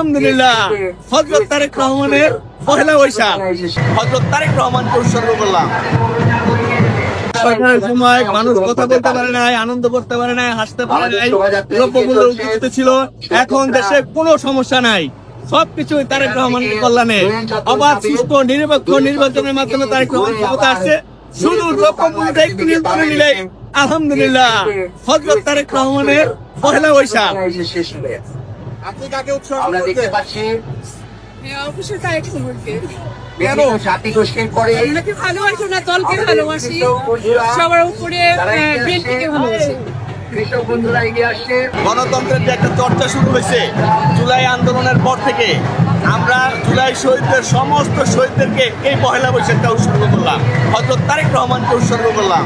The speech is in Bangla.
আলহামদুলিল্লাহ হযরত তারেক রহমানের পহেলা বৈশাখ হযরত তারেক রহমানকে উৎসর্গ করলাম। সরকারের সময় মানুষ কথা বলতে পারে নাই, আনন্দ করতে পারে নাই, হাসতে পারে নাই, দ্রব্যমূল্য উন্নত ছিল। এখন দেশে কোনো সমস্যা নাই, সবকিছুই তারেক রহমানের কল্যাণে। অবাধ সুষ্ঠু নিরপেক্ষ নির্বাচনের মাধ্যমে তারেক রহমান ক্ষমতা আসছে। শুধু দ্রব্যমূল্যটা একটু নিয়ন্ত্রণে নিলে আলহামদুলিল্লাহ হযরত তারেক রহমানের পহেলা বৈশাখ। আপনি কাকে উৎসর্গ করছেন? অবশ্যই তারেক রহমানকে। কেন? জাতি গোষ্ঠীর পরে আপনাকে ভালোবাসি না, দলকে ভালোবাসি, সবার উপরে বিএনপিকে ভালোবাসি। কৃষক বন্ধুরা এগিয়ে আসছে। গণতন্ত্রের যে একটা চর্চা শুরু হয়েছে জুলাই আন্দোলনের পর থেকে, আমরা জুলাই শহীদদের সমস্ত শহীদদেরকে এই পহেলা বৈশাখটা উৎসর্গ করলাম, হযরত তারেক রহমানকে উৎসর্গ করলাম।